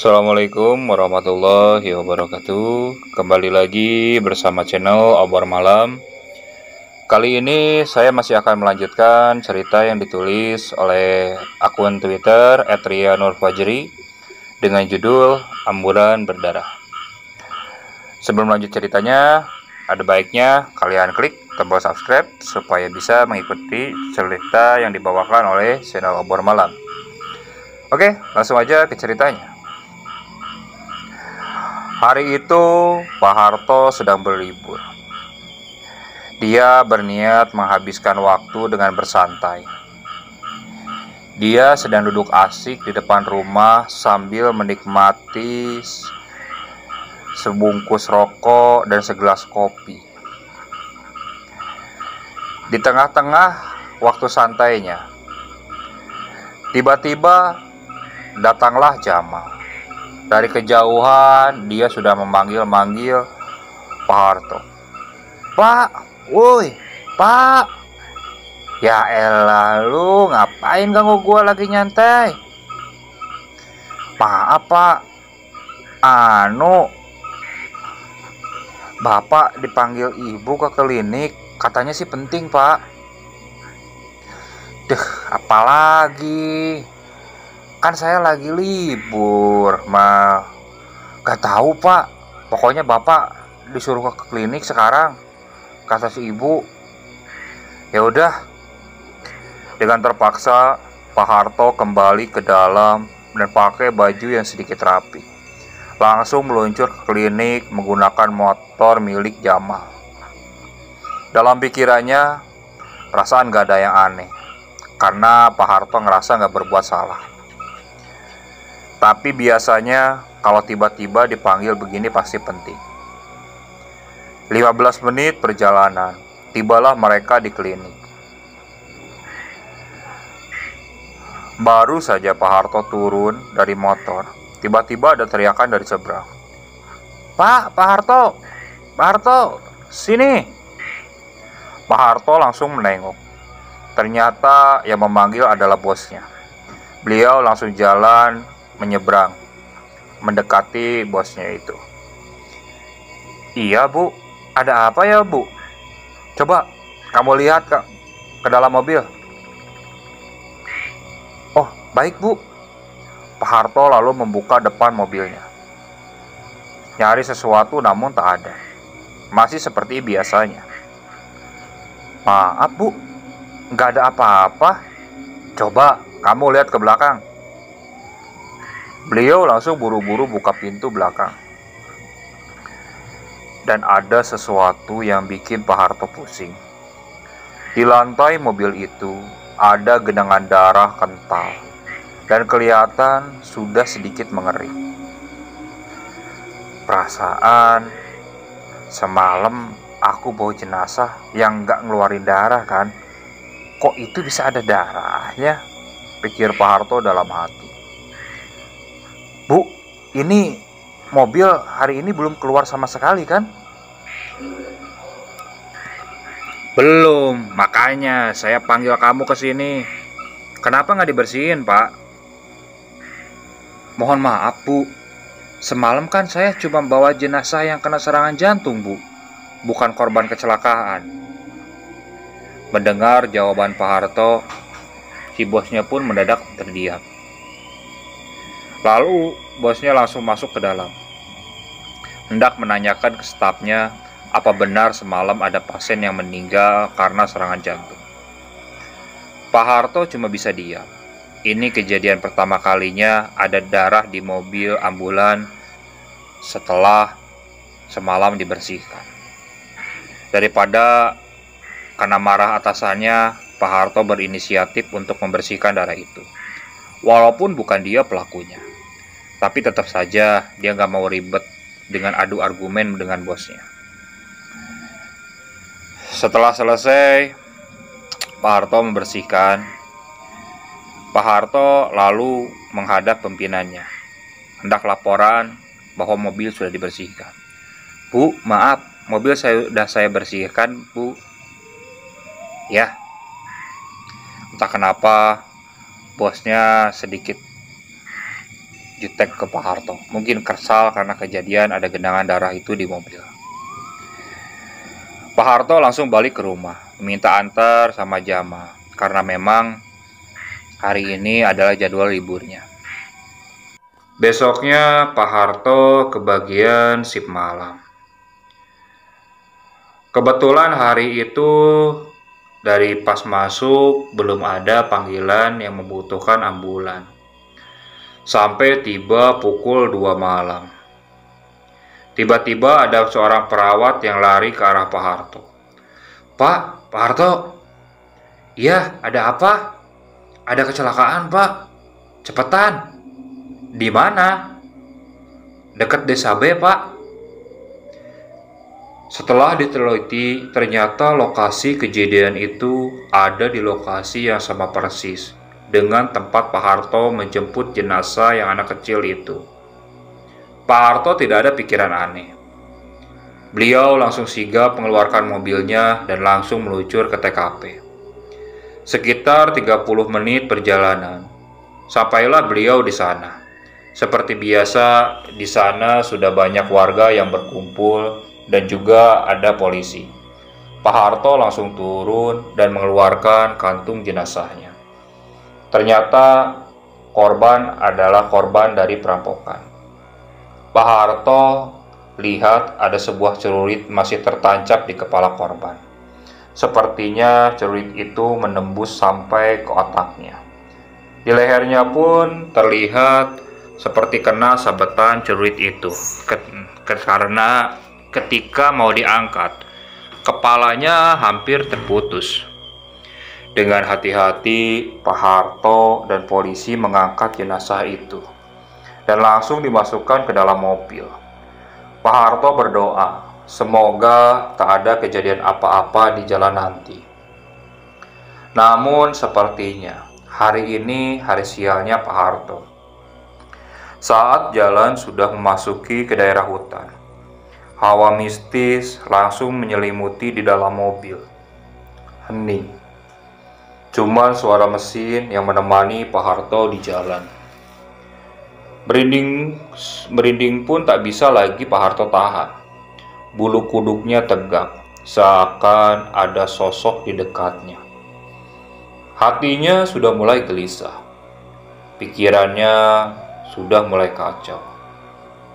Assalamualaikum warahmatullahi wabarakatuh. Kembali lagi bersama channel Obor Malam. Kali ini saya masih akan melanjutkan cerita yang ditulis oleh akun Twitter @rianurfajri dengan judul Ambulan Berdarah. Sebelum lanjut ceritanya, ada baiknya kalian klik tombol subscribe supaya bisa mengikuti cerita yang dibawakan oleh channel Obor Malam. Oke, langsung aja ke ceritanya. Hari itu Pak Harto sedang berlibur. Dia berniat menghabiskan waktu dengan bersantai. Dia sedang duduk asik di depan rumah sambil menikmati sebungkus rokok dan segelas kopi. Di tengah-tengah waktu santainya, tiba-tiba datanglah Jamal. Dari kejauhan dia sudah memanggil-manggil Pak Harto. "Pak, woi, Pak." "Ya elah, lu ngapain ganggu gua lagi nyantai?" "Maaf, Pak. Bapak dipanggil ibu ke klinik, katanya sih penting, Pak." "Duh, apalagi? Kan saya lagi libur, mah." "Gak tahu, Pak. Pokoknya Bapak disuruh ke klinik sekarang," kata si ibu. Ya udah. Dengan terpaksa Pak Harto kembali ke dalam dan pakai baju yang sedikit rapi. Langsung meluncur ke klinik menggunakan motor milik Jamal. Dalam pikirannya, perasaan gak ada yang aneh, karena Pak Harto ngerasa gak berbuat salah. Tapi biasanya kalau tiba-tiba dipanggil begini pasti penting. 15 menit perjalanan, tibalah mereka di klinik. Baru saja Pak Harto turun dari motor, tiba-tiba ada teriakan dari seberang. Pak Harto, sini." Pak Harto langsung menengok. Ternyata yang memanggil adalah bosnya. Beliau langsung jalan menyeberang, mendekati bosnya itu. "Iya, Bu. Ada apa ya, Bu? Coba kamu lihat ke dalam mobil." "Oh, baik, Bu." Pak Harto lalu membuka depan mobilnya. Nyari sesuatu namun tak ada. Masih seperti biasanya. "Maaf, Bu. Nggak ada apa-apa. Coba kamu lihat ke belakang." Beliau langsung buru-buru buka pintu belakang. Dan ada sesuatu yang bikin Pak Harto pusing. Di lantai mobil itu ada genangan darah kental dan kelihatan sudah sedikit mengering. Perasaan semalam aku bawa jenazah yang gak ngeluarin darah kan? Kok itu bisa ada darahnya? Pikir Pak Harto dalam hati. "Bu, ini mobil hari ini belum keluar sama sekali kan?" "Belum, makanya saya panggil kamu ke sini. Kenapa nggak dibersihin, Pak?" "Mohon maaf, Bu. Semalam kan saya cuma bawa jenazah yang kena serangan jantung, Bu. Bukan korban kecelakaan." Mendengar jawaban Pak Harto, si bosnya pun mendadak terdiam. Lalu bosnya langsung masuk ke dalam, hendak menanyakan ke stafnya apa benar semalam ada pasien yang meninggal karena serangan jantung. Pak Harto cuma bisa diam. Ini kejadian pertama kalinya ada darah di mobil ambulan setelah semalam dibersihkan. Daripada karena marah atasannya, Pak Harto berinisiatif untuk membersihkan darah itu. Walaupun bukan dia pelakunya, tapi tetap saja dia gak mau ribet dengan adu argumen dengan bosnya. Setelah selesai Pak Harto membersihkan, Pak Harto lalu menghadap pimpinannya, hendak laporan bahwa mobil sudah dibersihkan. "Bu, maaf, mobil sudah saya bersihkan, Bu." Ya, entah kenapa bosnya sedikit jutek ke Pak Harto. Mungkin kesal karena kejadian ada genangan darah itu di mobil. Pak Harto langsung balik ke rumah, minta antar sama Jama, karena memang hari ini adalah jadwal liburnya. Besoknya Pak Harto kebagian shift malam. Kebetulan hari itu dari pas masuk belum ada panggilan yang membutuhkan ambulan. Sampai tiba pukul 2 malam. Tiba-tiba ada seorang perawat yang lari ke arah Pak Harto. Pak Harto, iya ada apa? Ada kecelakaan Pak, cepetan. Di mana? Dekat desa B Pak. Setelah diteliti, ternyata lokasi kejadian itu ada di lokasi yang sama persis dengan tempat Pak Harto menjemput jenazah yang anak kecil itu. Pak Harto tidak ada pikiran aneh. Beliau langsung sigap mengeluarkan mobilnya dan langsung meluncur ke TKP. Sekitar 30 menit perjalanan, sampailah beliau di sana. Seperti biasa, di sana sudah banyak warga yang berkumpul dan juga ada polisi. Pak Harto langsung turun dan mengeluarkan kantung jenazahnya. Ternyata korban adalah korban dari perampokan. Pak Harto lihat ada sebuah celurit masih tertancap di kepala korban. Sepertinya celurit itu menembus sampai ke otaknya. Di lehernya pun terlihat seperti kena sabetan celurit itu. Karena ketika mau diangkat, kepalanya hampir terputus. Dengan hati-hati, Pak Harto dan polisi mengangkat jenazah itu dan langsung dimasukkan ke dalam mobil. Pak Harto berdoa, semoga tak ada kejadian apa-apa di jalan nanti. Namun sepertinya hari ini hari sialnya Pak Harto. Saat jalan sudah memasuki ke daerah hutan, hawa mistis langsung menyelimuti di dalam mobil. Hening. Cuma suara mesin yang menemani Pak Harto di jalan. Merinding pun tak bisa lagi Pak Harto tahan. Bulu kuduknya tegak, seakan ada sosok di dekatnya. Hatinya sudah mulai gelisah. Pikirannya sudah mulai kacau.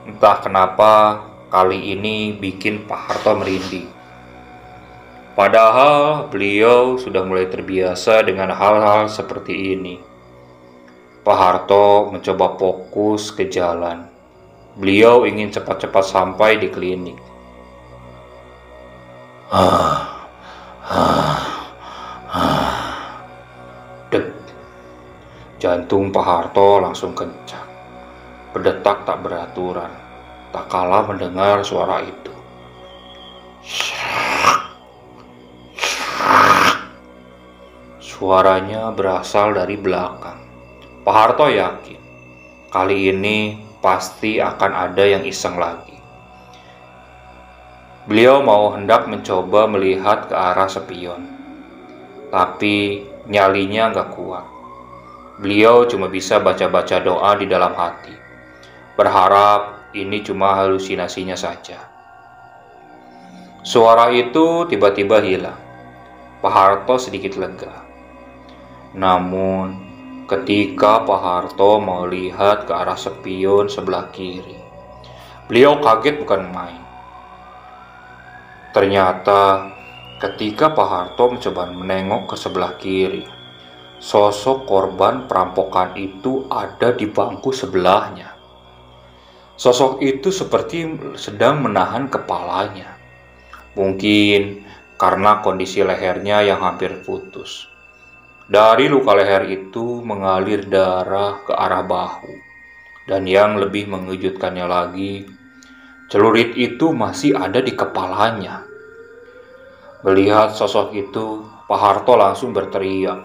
Entah kenapa kali ini bikin Pak Harto merinding. Padahal beliau sudah mulai terbiasa dengan hal-hal seperti ini. Pak Harto mencoba fokus ke jalan. Beliau ingin cepat-cepat sampai di klinik. Dek. Jantung Pak Harto langsung kencang. Berdetak tak beraturan. Tak kalah mendengar suara itu. Suaranya berasal dari belakang. Pak Harto yakin kali ini pasti akan ada yang iseng lagi. Beliau mau hendak mencoba melihat ke arah spion, tapi nyalinya nggak kuat. Beliau cuma bisa baca-baca doa di dalam hati, berharap ini cuma halusinasinya saja. Suara itu tiba-tiba hilang. Pak Harto sedikit lega. Namun, ketika Pak Harto mau lihat ke arah spion sebelah kiri, beliau kaget bukan main. Ternyata, ketika Pak Harto mencoba menengok ke sebelah kiri, sosok korban perampokan itu ada di bangku sebelahnya. Sosok itu seperti sedang menahan kepalanya. Mungkin karena kondisi lehernya yang hampir putus. Dari luka leher itu mengalir darah ke arah bahu. Dan yang lebih mengejutkannya lagi, celurit itu masih ada di kepalanya. Melihat sosok itu, Pak Harto langsung berteriak,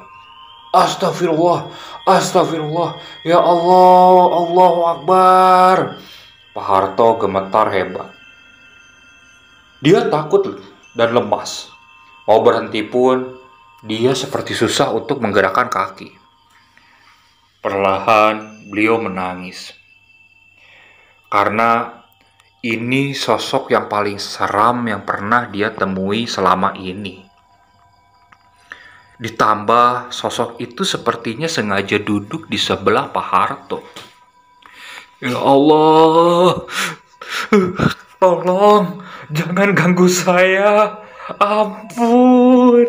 "Astagfirullah, astagfirullah, ya Allah, Allahu Akbar." Pak Harto gemetar hebat. Dia takut dan lemas. Mau berhenti pun, dia seperti susah untuk menggerakkan kaki. Perlahan beliau menangis. karena ini sosok yang paling seram yang pernah dia temui selama ini. Ditambah sosok itu sepertinya sengaja duduk di sebelah Pak Harto. Ya Allah, tolong jangan ganggu saya, ampun,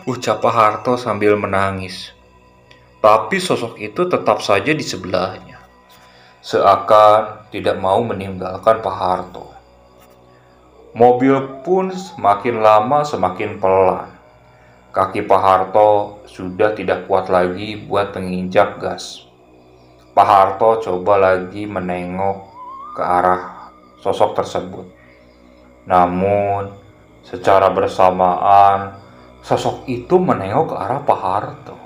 ucap Pak Harto sambil menangis. Tapi sosok itu tetap saja di sebelahnya, seakan tidak mau meninggalkan Pak Harto. Mobil pun semakin lama semakin pelan. Kaki Pak Harto sudah tidak kuat lagi buat menginjak gas. Pak Harto coba lagi menengok ke arah sosok tersebut. Namun, secara bersamaan, sosok itu menengok ke arah Pak Harto.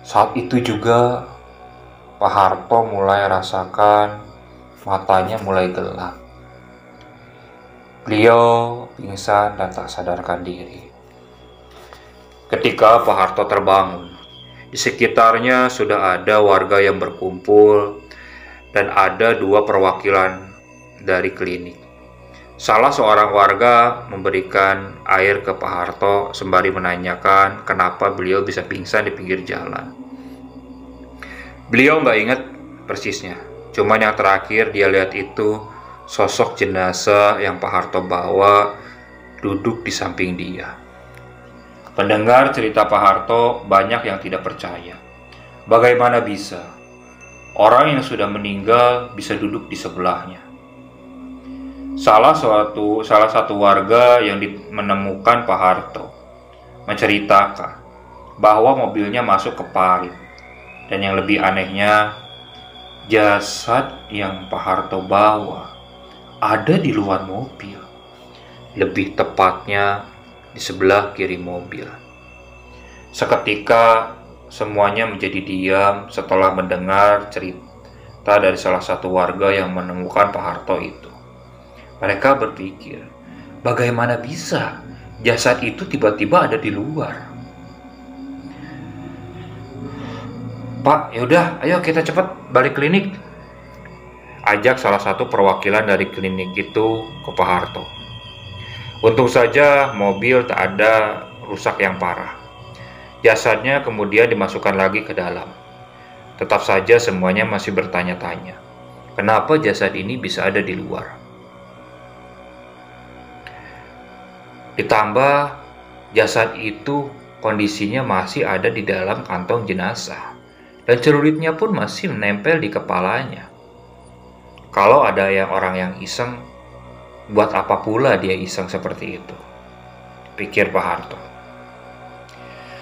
Saat itu juga, Pak Harto mulai rasakan matanya mulai gelap. Beliau pingsan dan tak sadarkan diri. Ketika Pak Harto terbangun, di sekitarnya sudah ada warga yang berkumpul dan ada 2 perwakilan dari klinik. Salah seorang warga memberikan air ke Pak Harto sembari menanyakan kenapa beliau bisa pingsan di pinggir jalan. Beliau nggak ingat persisnya, cuman yang terakhir dia lihat itu sosok jenazah yang Pak Harto bawa duduk di samping dia. Pendengar cerita Pak Harto banyak yang tidak percaya. Bagaimana bisa orang yang sudah meninggal bisa duduk di sebelahnya? Salah satu warga yang menemukan Pak Harto menceritakan bahwa mobilnya masuk ke parit, dan yang lebih anehnya, jasad yang Pak Harto bawa ada di luar mobil, lebih tepatnya di sebelah kiri mobil. Seketika semuanya menjadi diam setelah mendengar cerita dari salah satu warga yang menemukan Pak Harto itu. Mereka berpikir, bagaimana bisa jasad itu tiba-tiba ada di luar? Pak, yaudah, ayo kita cepat balik klinik, ajak salah satu perwakilan dari klinik itu ke Pak Harto. Untung saja mobil tak ada rusak yang parah. Jasadnya kemudian dimasukkan lagi ke dalam. Tetap saja semuanya masih bertanya-tanya, kenapa jasad ini bisa ada di luar? Ditambah jasad itu kondisinya masih ada di dalam kantong jenazah, dan celulitnya pun masih menempel di kepalanya. Kalau ada orang yang iseng, buat apa pula dia iseng seperti itu? Pikir Pak Harto.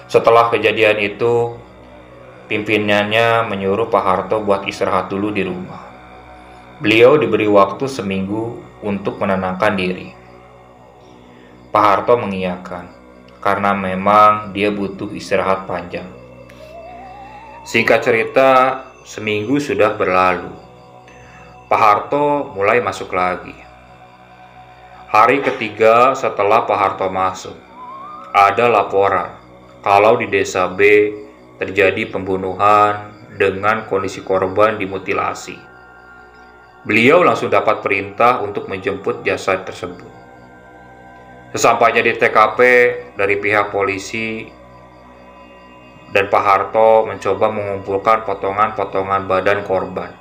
Setelah kejadian itu, pimpinannya menyuruh Pak Harto buat istirahat dulu di rumah. Beliau diberi waktu seminggu untuk menenangkan diri. Pak Harto mengiyakan, karena memang dia butuh istirahat panjang. Singkat cerita, seminggu sudah berlalu. Pak Harto mulai masuk lagi. Hari ketiga setelah Pak Harto masuk, ada laporan kalau di desa B terjadi pembunuhan dengan kondisi korban dimutilasi. Beliau langsung dapat perintah untuk menjemput jasad tersebut. Sesampainya di TKP, dari pihak polisi dan Pak Harto mencoba mengumpulkan potongan-potongan badan korban.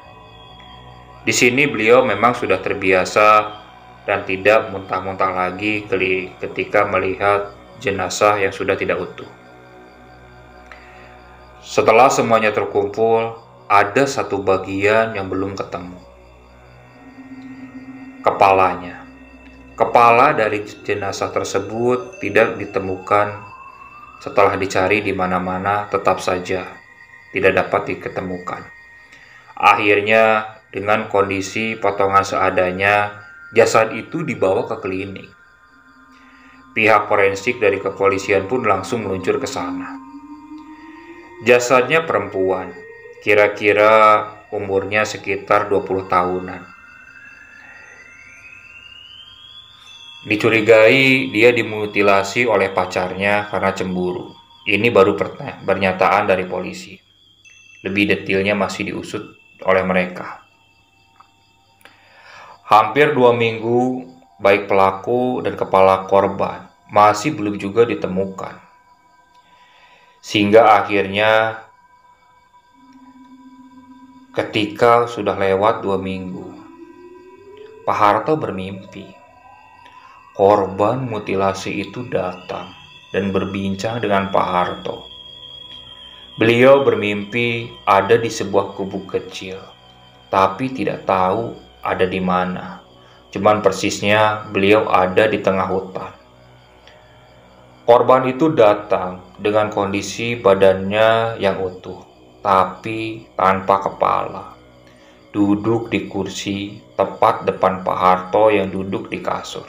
Di sini beliau memang sudah terbiasa dan tidak muntah-muntah lagi ketika melihat jenazah yang sudah tidak utuh. Setelah semuanya terkumpul, ada satu bagian yang belum ketemu. Kepalanya. Kepala dari jenazah tersebut tidak ditemukan. Setelah dicari di mana-mana, tetap saja tidak dapat diketemukan. Akhirnya, dengan kondisi potongan seadanya, jasad itu dibawa ke klinik. Pihak forensik dari kepolisian pun langsung meluncur ke sana. Jasadnya perempuan, kira-kira umurnya sekitar 20 tahunan. Dicurigai dia dimutilasi oleh pacarnya karena cemburu. Ini baru pernyataan dari polisi. Lebih detailnya masih diusut oleh mereka. Hampir 2 minggu, baik pelaku dan kepala korban masih belum juga ditemukan. Sehingga akhirnya ketika sudah lewat 2 minggu, Pak Harto bermimpi. Korban mutilasi itu datang dan berbincang dengan Pak Harto. Beliau bermimpi ada di sebuah gubuk kecil, tapi tidak tahu ada di mana. Cuman persisnya beliau ada di tengah hutan. Korban itu datang dengan kondisi badannya yang utuh, tapi tanpa kepala. Duduk di kursi tepat depan Pak Harto yang duduk di kasur.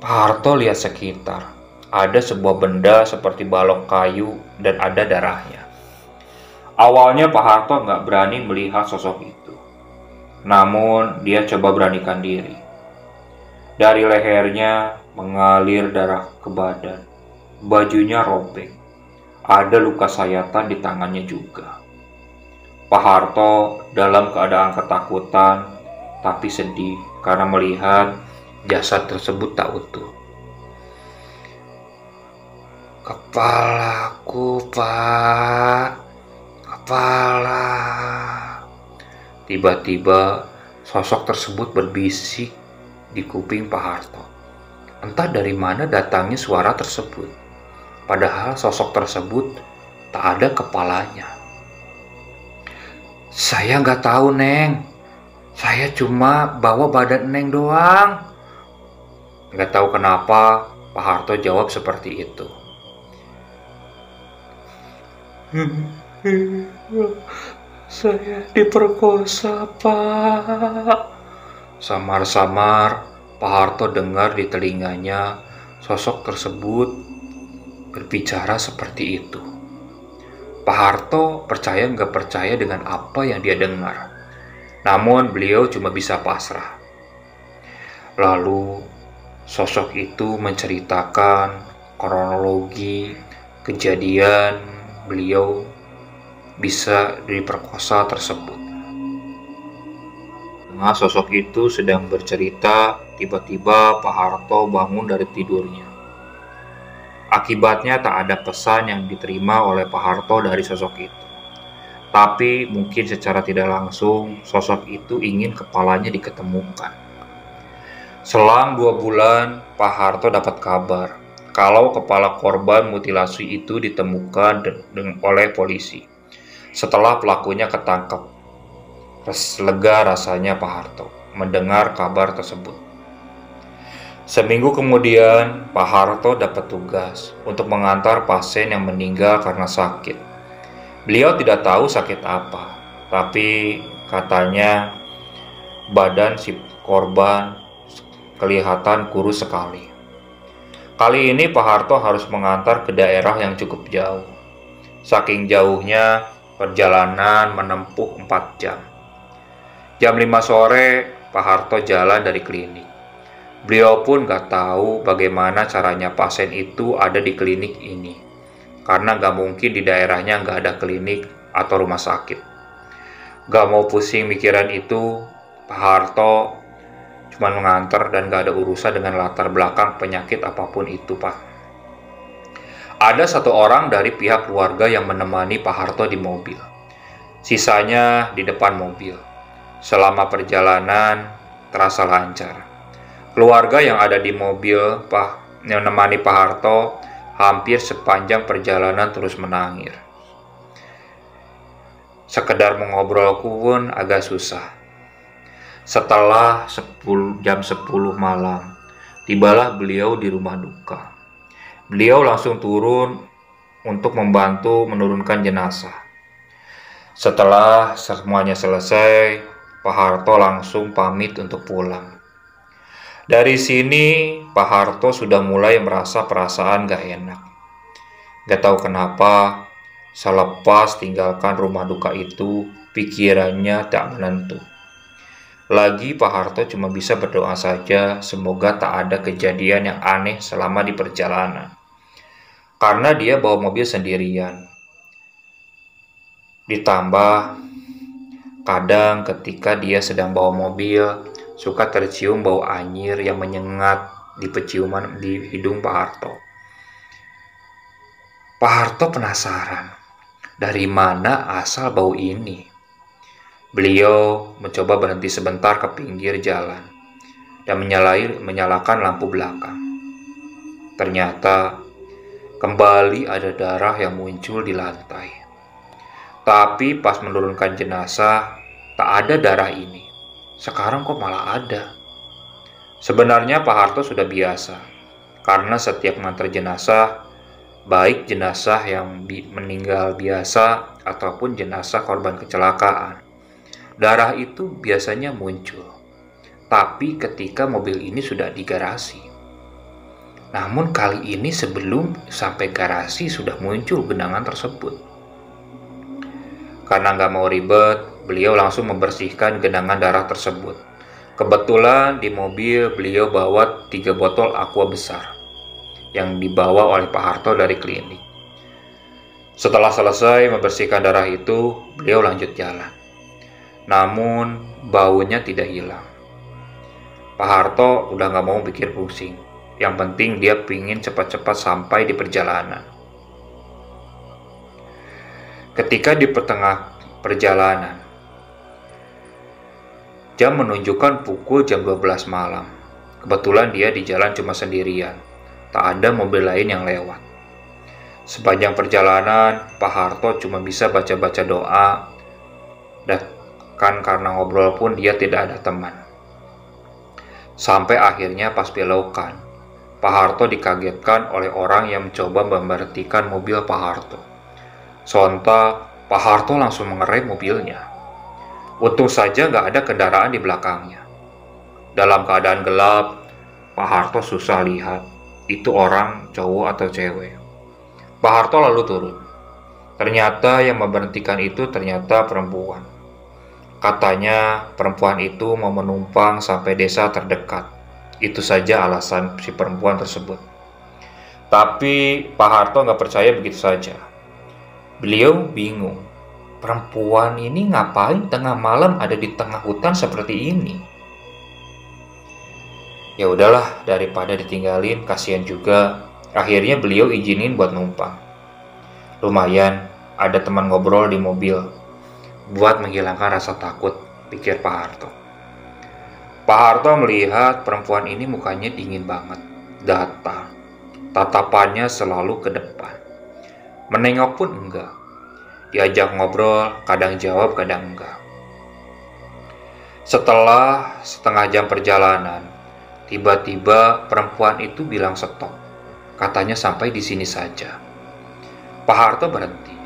Pak Harto lihat sekitar. Ada sebuah benda seperti balok kayu dan ada darahnya. Awalnya Pak Harto nggak berani melihat sosok itu. Namun dia coba beranikan diri. Dari lehernya mengalir darah ke badan. Bajunya robek. Ada luka sayatan di tangannya juga. Pak Harto dalam keadaan ketakutan tapi sedih karena melihat jasad tersebut tak utuh. "Kepalaku, Pak. Kepala." Tiba-tiba sosok tersebut berbisik di kuping Pak Harto. Entah dari mana datangnya suara tersebut. Padahal sosok tersebut tak ada kepalanya. "Saya nggak tahu, Neng. Saya cuma bawa badan Neng doang." Nggak tahu kenapa Pak Harto jawab seperti itu. "Saya diperkosa, Pak." Samar-samar Pak Harto dengar di telinganya sosok tersebut berbicara seperti itu. Pak Harto percaya nggak percaya dengan apa yang dia dengar. Namun beliau cuma bisa pasrah. Lalu sosok itu menceritakan kronologi kejadian beliau bisa diperkosa tersebut. Nah, sosok itu sedang bercerita, tiba-tiba Pak Harto bangun dari tidurnya. Akibatnya tak ada pesan yang diterima oleh Pak Harto dari sosok itu. Tapi mungkin secara tidak langsung sosok itu ingin kepalanya diketemukan. Selang 2 bulan, Pak Harto dapat kabar kalau kepala korban mutilasi itu ditemukan oleh polisi. Setelah pelakunya ketangkap, lega rasanya Pak Harto mendengar kabar tersebut. Seminggu kemudian, Pak Harto dapat tugas untuk mengantar pasien yang meninggal karena sakit. Beliau tidak tahu sakit apa, tapi katanya badan si korban kelihatan kurus sekali. Kali ini Pak Harto harus mengantar ke daerah yang cukup jauh. Saking jauhnya, perjalanan menempuh 4 jam. Jam 5 sore, Pak Harto jalan dari klinik. Beliau pun gak tahu bagaimana caranya pasien itu ada di klinik ini. Karena gak mungkin di daerahnya gak ada klinik atau rumah sakit. Gak mau pusing mikiran itu, Pak Harto cuma mengantar dan gak ada urusan dengan latar belakang penyakit apapun itu, Pak. Ada 1 orang dari pihak keluarga yang menemani Pak Harto di mobil. Sisanya di depan mobil. Selama perjalanan terasa lancar. Keluarga yang ada di mobil yang menemani Pak Harto hampir sepanjang perjalanan terus menangis. Sekedar mengobrol pun agak susah. Setelah jam 10 malam, tibalah beliau di rumah duka. Beliau langsung turun untuk membantu menurunkan jenazah. Setelah semuanya selesai, Pak Harto langsung pamit untuk pulang. Dari sini, Pak Harto sudah mulai merasa perasaan gak enak. Gak tahu kenapa, selepas tinggalkan rumah duka itu, pikirannya tak menentu. Lagi Pak Harto cuma bisa berdoa saja semoga tak ada kejadian yang aneh selama di perjalanan. Karena dia bawa mobil sendirian. Ditambah Kadang ketika dia sedang bawa mobil, suka tercium bau anyir yang menyengat di hidung Pak Harto. Pak Harto penasaran, dari mana asal bau ini? Beliau mencoba berhenti sebentar ke pinggir jalan dan menyalakan lampu belakang. Ternyata kembali ada darah yang muncul di lantai. Tapi pas menurunkan jenazah, tak ada darah ini. Sekarang kok malah ada. Sebenarnya Pak Harto sudah biasa, karena setiap mengantar jenazah, baik jenazah yang meninggal biasa ataupun jenazah korban kecelakaan, darah itu biasanya muncul. Tapi ketika mobil ini sudah di garasi. Namun kali ini sebelum sampai garasi sudah muncul genangan tersebut. Karena nggak mau ribet, beliau langsung membersihkan genangan darah tersebut. Kebetulan di mobil beliau bawa 3 botol aqua besar yang dibawa oleh Pak Harto dari klinik. Setelah selesai membersihkan darah itu, beliau lanjut jalan. Namun baunya tidak hilang. Pak Harto udah nggak mau pikir pusing. Yang penting dia pingin cepat-cepat sampai di perjalanan. Ketika di tengah perjalanan, jam menunjukkan pukul jam 12 malam. Kebetulan dia di jalan cuma sendirian. Tak ada mobil lain yang lewat. Sepanjang perjalanan, Pak Harto cuma bisa baca-baca doa. Dan kan karena ngobrol pun dia tidak ada teman. Sampai akhirnya pas belokan, Pak Harto dikagetkan oleh orang yang mencoba memberhentikan mobil Pak Harto. Sontak, Pak Harto langsung mengerem mobilnya. Untung saja nggak ada kendaraan di belakangnya. Dalam keadaan gelap, Pak Harto susah lihat itu orang cowok atau cewek. Pak Harto lalu turun. Ternyata yang memberhentikan itu ternyata perempuan. Katanya perempuan itu mau menumpang sampai desa terdekat. Itu saja alasan si perempuan tersebut. Tapi Pak Harto nggak percaya begitu saja. Beliau bingung, perempuan ini ngapain tengah malam ada di tengah hutan seperti ini? Ya udahlah, daripada ditinggalin, kasihan juga. Akhirnya beliau izinin buat numpang. Lumayan, ada teman ngobrol di mobil, buat menghilangkan rasa takut, pikir Pak Harto. Pak Harto melihat perempuan ini mukanya dingin banget, datar. Tatapannya selalu ke depan. Menengok pun enggak. Diajak ngobrol, kadang jawab, kadang enggak. Setelah setengah jam perjalanan, tiba-tiba perempuan itu bilang stop. Katanya sampai di sini saja. Pak Harto berhenti.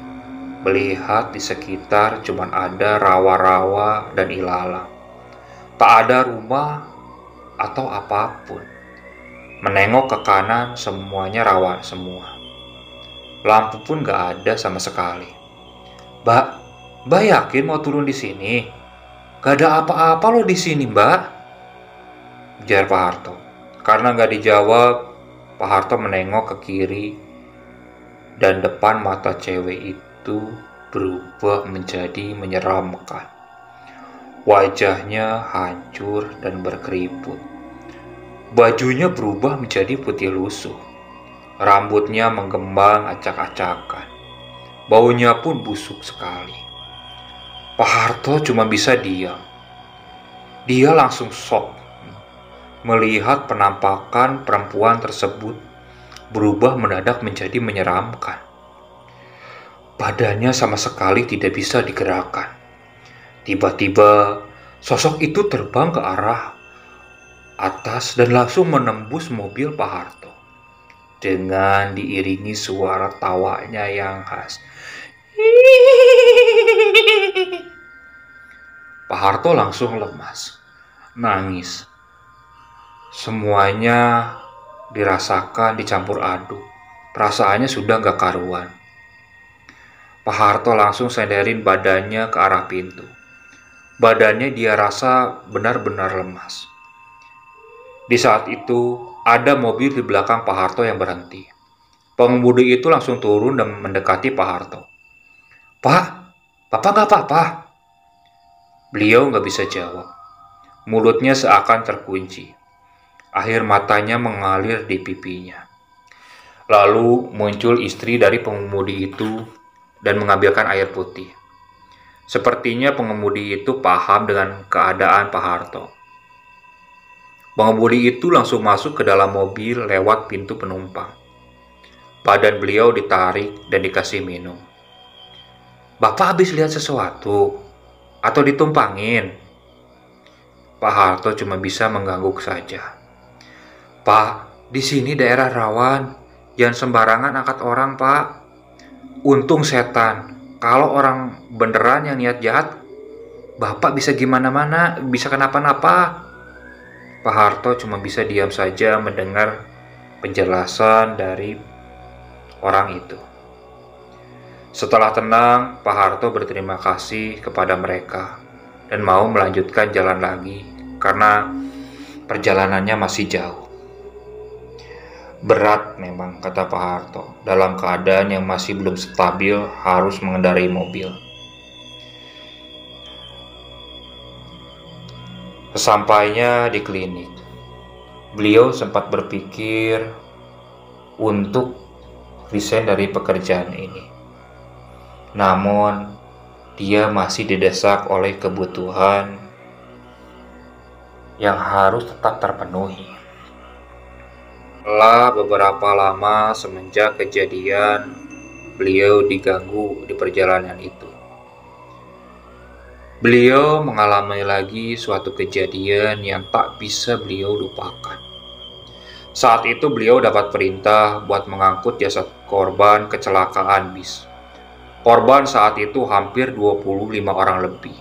Melihat di sekitar cuma ada rawa-rawa dan ilalang. Tak ada rumah atau apapun. Menengok ke kanan, semuanya rawa semua. Lampu pun gak ada sama sekali. Mbak yakin mau turun di sini? Gak ada apa-apa loh di sini, Mbak. Ujar Pak Harto. Karena gak dijawab, Pak Harto menengok ke kiri dan depan mata cewek itu berubah menjadi menyeramkan. Wajahnya hancur dan berkeriput. Bajunya berubah menjadi putih lusuh. Rambutnya menggembang acak-acakan. Baunya pun busuk sekali. Pak Harto cuma bisa diam. Dia langsung shock melihat penampakan perempuan tersebut berubah mendadak menjadi menyeramkan. Badannya sama sekali tidak bisa digerakkan. Tiba-tiba sosok itu terbang ke arah atas dan langsung menembus mobil Pak Harto. Dengan diiringi suara tawanya yang khas. Pak Harto langsung lemas, nangis. Semuanya dirasakan dicampur aduk. Perasaannya sudah gak karuan. Pak Harto langsung senderin badannya ke arah pintu. Badannya dia rasa benar-benar lemas. Di saat itu, ada mobil di belakang Pak Harto yang berhenti. Pengemudi itu langsung turun dan mendekati Pak Harto. Pak, Bapak gak apa-apa? Beliau nggak bisa jawab. Mulutnya seakan terkunci. Air matanya mengalir di pipinya. Lalu muncul istri dari pengemudi itu dan mengambilkan air putih. Sepertinya pengemudi itu paham dengan keadaan Pak Harto. Pengemudi itu langsung masuk ke dalam mobil lewat pintu penumpang. Badan beliau ditarik dan dikasih minum. Bapak habis lihat sesuatu? Atau ditumpangin? Pak Harto cuma bisa mengangguk saja. Pak, di sini daerah rawan. Jangan sembarangan angkat orang, Pak. Untung setan. Kalau orang beneran yang niat jahat, Bapak bisa gimana-mana, bisa kenapa-napa. Pak Harto cuma bisa diam saja mendengar penjelasan dari orang itu. Setelah tenang, Pak Harto berterima kasih kepada mereka dan mau melanjutkan jalan lagi karena perjalanannya masih jauh. Berat memang, kata Pak Harto, dalam keadaan yang masih belum stabil harus mengendarai mobil. Sesampainya di klinik, beliau sempat berpikir untuk resign dari pekerjaan ini. Namun, dia masih didesak oleh kebutuhan yang harus tetap terpenuhi. Setelah beberapa lama semenjak kejadian, beliau diganggu di perjalanan itu. Beliau mengalami lagi suatu kejadian yang tak bisa beliau lupakan. Saat itu beliau dapat perintah buat mengangkut jasad korban kecelakaan bis. Korban saat itu hampir 25 orang lebih.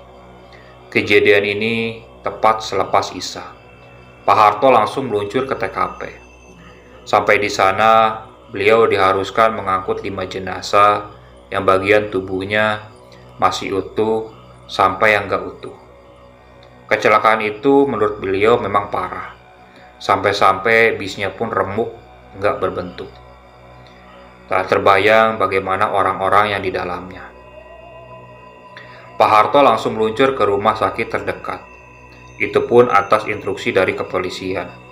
Kejadian ini tepat selepas Isya. Pak Harto langsung meluncur ke TKP. Sampai di sana, beliau diharuskan mengangkut 5 jenazah yang bagian tubuhnya masih utuh sampai yang gak utuh. Kecelakaan itu menurut beliau memang parah. Sampai-sampai bisnya pun remuk, gak berbentuk. Tak terbayang bagaimana orang-orang yang di dalamnya. Pak Harto langsung meluncur ke rumah sakit terdekat. Itu pun atas instruksi dari kepolisian.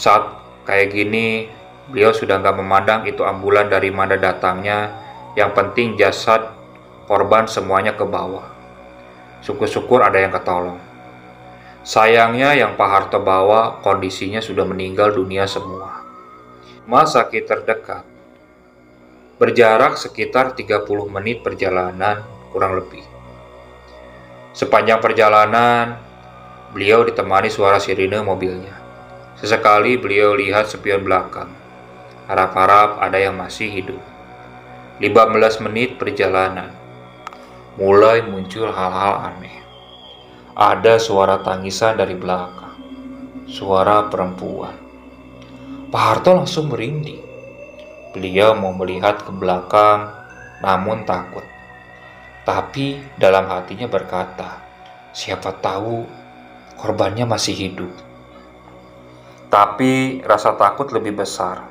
Saat kayak gini, beliau sudah gak memandang itu ambulan dari mana datangnya. Yang penting jasad korban semuanya ke bawah. Syukur-syukur ada yang ketolong. Sayangnya yang Pak Harto bawa kondisinya sudah meninggal dunia semua. Rumah sakit terdekat berjarak sekitar 30 menit perjalanan kurang lebih. Sepanjang perjalanan, beliau ditemani suara sirine mobilnya. Sesekali beliau lihat spion belakang. Harap-harap ada yang masih hidup. 15 menit perjalanan. Mulai muncul hal-hal aneh. Ada suara tangisan dari belakang. Suara perempuan. Pak Harto langsung merinding. Beliau mau melihat ke belakang, namun takut. Tapi dalam hatinya berkata, siapa tahu korbannya masih hidup. Tapi rasa takut lebih besar,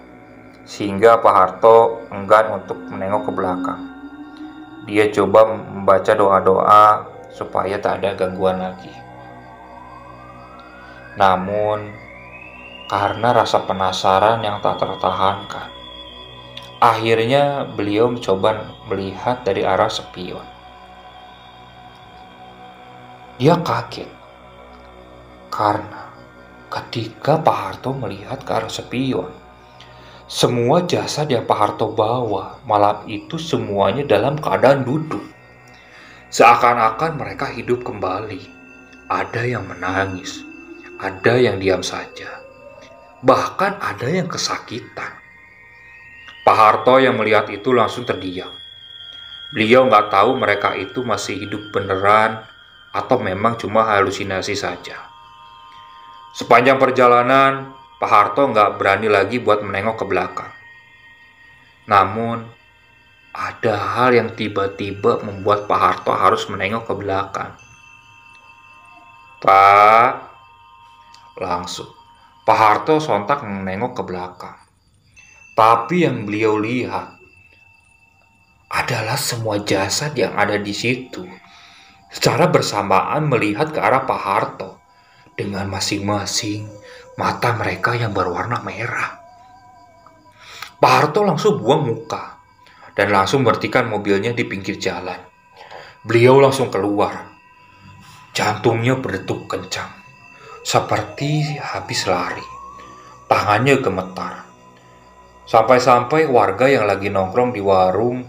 sehingga Pak Harto enggan untuk menengok ke belakang. Dia coba membaca doa-doa supaya tak ada gangguan lagi. Namun, karena rasa penasaran yang tak tertahankan, akhirnya beliau mencoba melihat dari arah spion. Dia kaget, karena ketika Pak Harto melihat ke arah spion, semua jasad yang Pak Harto bawa malam itu semuanya dalam keadaan duduk. Seakan-akan mereka hidup kembali. Ada yang menangis, ada yang diam saja, bahkan ada yang kesakitan. Pak Harto yang melihat itu langsung terdiam. Beliau nggak tahu mereka itu masih hidup beneran atau memang cuma halusinasi saja. Sepanjang perjalanan, Pak Harto nggak berani lagi buat menengok ke belakang. Namun, ada hal yang tiba-tiba membuat Pak Harto harus menengok ke belakang. Pak, langsung Pak Harto sontak menengok ke belakang. Tapi yang beliau lihat adalah semua jasad yang ada di situ secara bersamaan melihat ke arah Pak Harto dengan masing-masing mata mereka yang berwarna merah. Pak Harto langsung buang muka dan langsung berhentikan mobilnya di pinggir jalan. Beliau langsung keluar. Jantungnya berdetuk kencang, seperti habis lari. Tangannya gemetar. Sampai-sampai warga yang lagi nongkrong di warung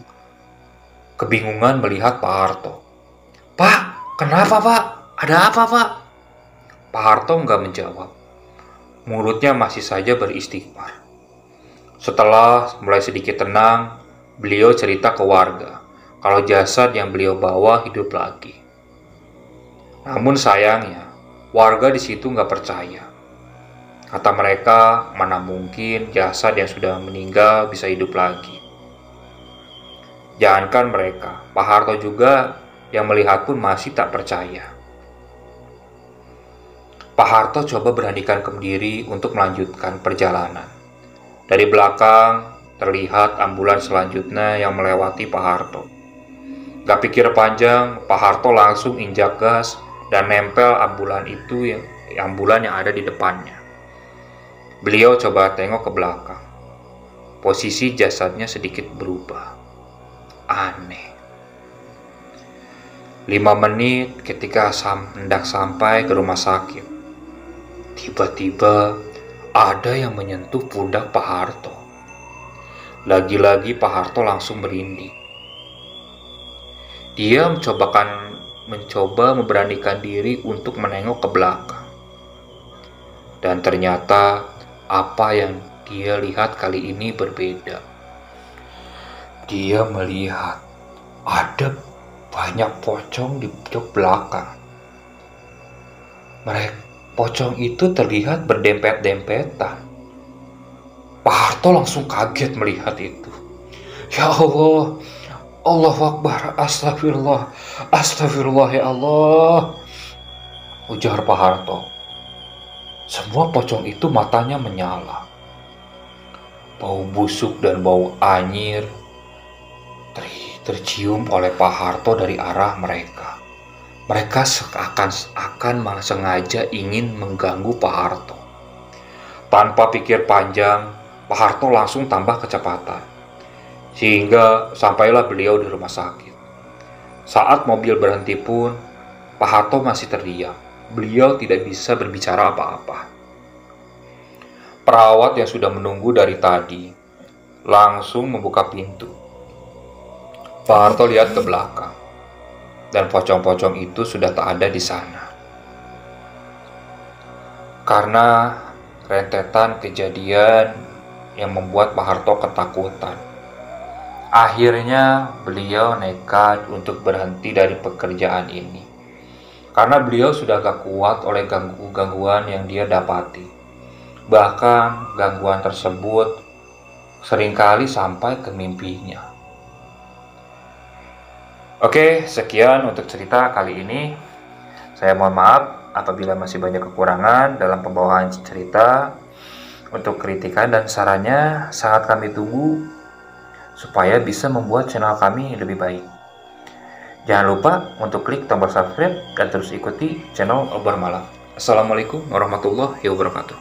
kebingungan melihat Pak Harto. "Pak, kenapa Pak? Ada apa Pak?" Pak Harto nggak menjawab. Mulutnya masih saja beristighfar. Setelah mulai sedikit tenang, beliau cerita ke warga kalau jasad yang beliau bawa hidup lagi. Namun sayangnya, warga di situ nggak percaya. Kata mereka, mana mungkin jasad yang sudah meninggal bisa hidup lagi. Jangankan mereka, Pak Harto juga yang melihat pun masih tak percaya. Pak Harto coba beranikan diri untuk melanjutkan perjalanan. Dari belakang terlihat ambulans selanjutnya yang melewati Pak Harto. Gak pikir panjang, Pak Harto langsung injak gas dan nempel ambulan yang ada di depannya. Beliau coba tengok ke belakang. Posisi jasadnya sedikit berubah. Aneh. 5 menit ketika hendak sampai ke rumah sakit, tiba-tiba ada yang menyentuh pundak Pak Harto. Lagi-lagi Pak Harto langsung merinding. Dia mencoba memberanikan diri untuk menengok ke belakang. Dan ternyata apa yang dia lihat kali ini berbeda. Dia melihat ada banyak pocong di pojok belakang. Pocong itu terlihat berdempet-dempetan. Pak Harto langsung kaget melihat itu. "Ya Allah, Allahu Akbar, astagfirullah, astagfirullah ya Allah," ujar Pak Harto. Semua pocong itu matanya menyala. Bau busuk dan bau anyir tercium oleh Pak Harto dari arah mereka. Mereka seakan-akan sengaja ingin mengganggu Pak Harto. Tanpa pikir panjang, Pak Harto langsung tambah kecepatan. Sehingga sampailah beliau di rumah sakit. Saat mobil berhenti pun, Pak Harto masih terdiam. Beliau tidak bisa berbicara apa-apa. Perawat yang sudah menunggu dari tadi langsung membuka pintu. Pak Harto lihat ke belakang, dan pocong-pocong itu sudah tak ada di sana. Karena rentetan kejadian yang membuat Pak Harto ketakutan, akhirnya beliau nekat untuk berhenti dari pekerjaan ini. Karena beliau sudah gak kuat oleh gangguan yang dia dapati. Bahkan gangguan tersebut seringkali sampai ke mimpinya. Oke, sekian untuk cerita kali ini. Saya mohon maaf apabila masih banyak kekurangan dalam pembawaan cerita. Untuk kritikan dan sarannya sangat kami tunggu supaya bisa membuat channel kami lebih baik. Jangan lupa untuk klik tombol subscribe dan terus ikuti channel Obor Malam. Assalamualaikum warahmatullahi wabarakatuh.